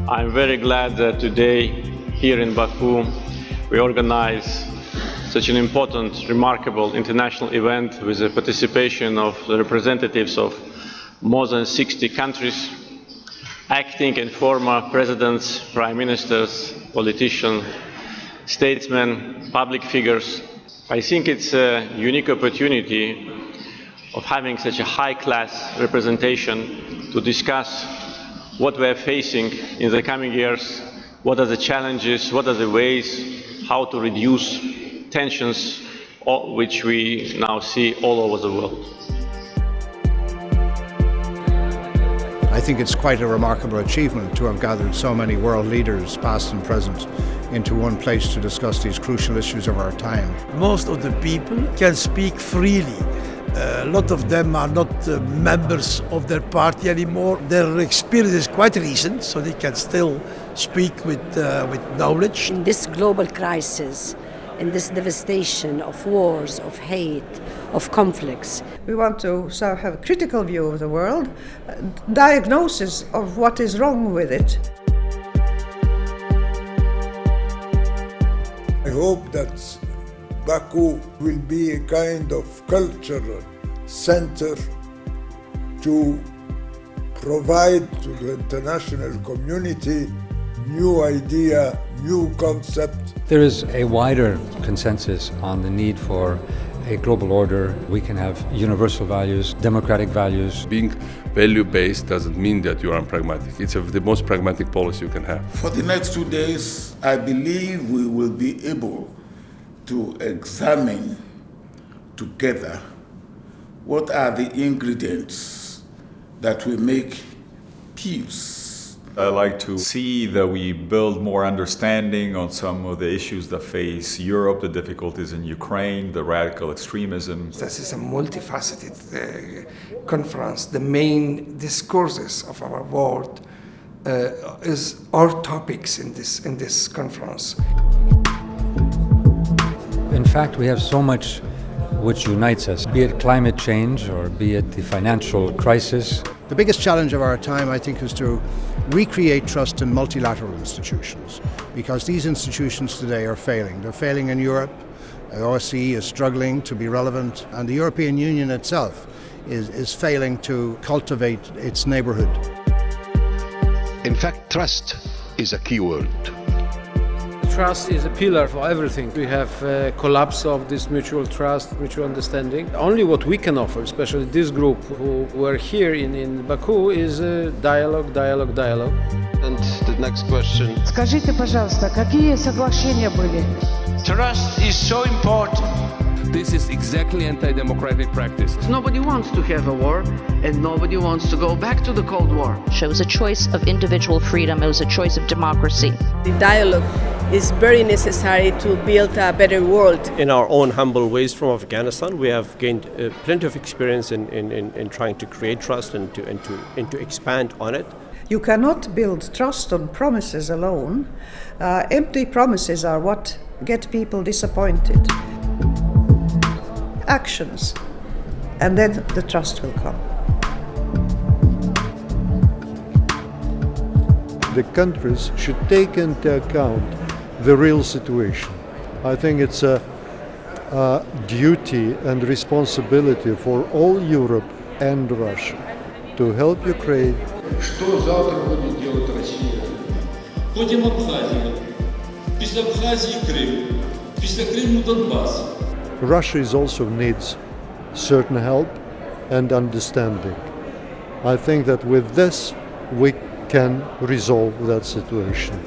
I'm very glad that today, here in Baku, we organize such an important, remarkable international event with the participation of the representatives of more than 60 countries, acting and former presidents, prime ministers, politicians, statesmen, public figures. I think it's a unique opportunity of having such a high-class representation to discuss what we are facing in the coming years, what are the challenges, what are the ways, how to reduce tensions, which we now see all over the world. I think it's quite a remarkable achievement to have gathered so many world leaders, past and present, into one place to discuss these crucial issues of our time. Most of the people can speak freely. A lot of them are not members of their party anymore. Their experience is quite recent, so they can still speak with knowledge. In this global crisis, in this devastation of wars, of hate, of conflicts, we want to have a critical view of the world, diagnosis of what is wrong with it. I hope that Baku will be a kind of cultural center to provide to the international community new idea, new concept. There is a wider consensus on the need for a global order. We can have universal values, democratic values. Being value-based doesn't mean that you are unpragmatic. It's the most pragmatic policy you can have. For the next 2 days, I believe we will be able to examine together what are the ingredients that will make peace. I like to see that we build more understanding on some of the issues that face Europe, the difficulties in Ukraine, the radical extremism. This is a multifaceted conference. The main discourses of our world are topics in this conference. In fact, we have so much which unites us, be it climate change or be it the financial crisis. The biggest challenge of our time, I think, is to recreate trust in multilateral institutions, because these institutions today are failing. They're failing in Europe. The OSCE is struggling to be relevant, and the European Union itself is failing to cultivate its neighborhood. In fact, trust is a key word. Trust is a pillar for everything. We have a collapse of this mutual trust, mutual understanding. Only what we can offer, especially this group who were here in Baku, is dialogue, dialogue, dialogue. And the next question. Скажите, пожалуйста, какие соглашения были? Trust is so important. This is exactly anti-democratic practice. Nobody wants to have a war, and nobody wants to go back to the Cold War. It was a choice of individual freedom. It was a choice of democracy. The dialogue is very necessary to build a better world. In our own humble ways from Afghanistan, we have gained plenty of experience in trying to create trust and to expand on it. You cannot build trust on promises alone. Empty promises are what get people disappointed. Actions, and then the trust will come. The countries should take into account the real situation. I think it's a duty and responsibility for all Europe and Russia to help Ukraine. Что завтра будет делать Россия? Потім Абхазія, після Абхазії Крим, після Криму Донбас. Russia also needs certain help and understanding. I think that with this we can resolve that situation.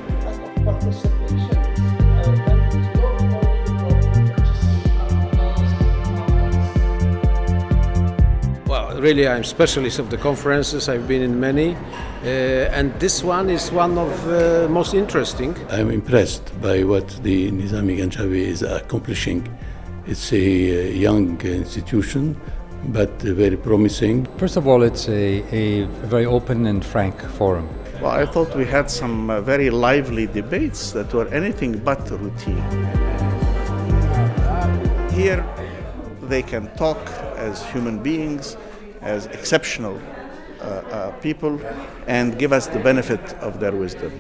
Well, really, I'm specialist of the conferences. I've been in many, and this one is one of most interesting. I'm impressed by what the Nizami Ganjavi is accomplishing. It's a young institution, but very promising. First of all, it's a very open and frank forum. Well, I thought we had some very lively debates that were anything but routine. Here, they can talk as human beings, as exceptional people and give us the benefit of their wisdom.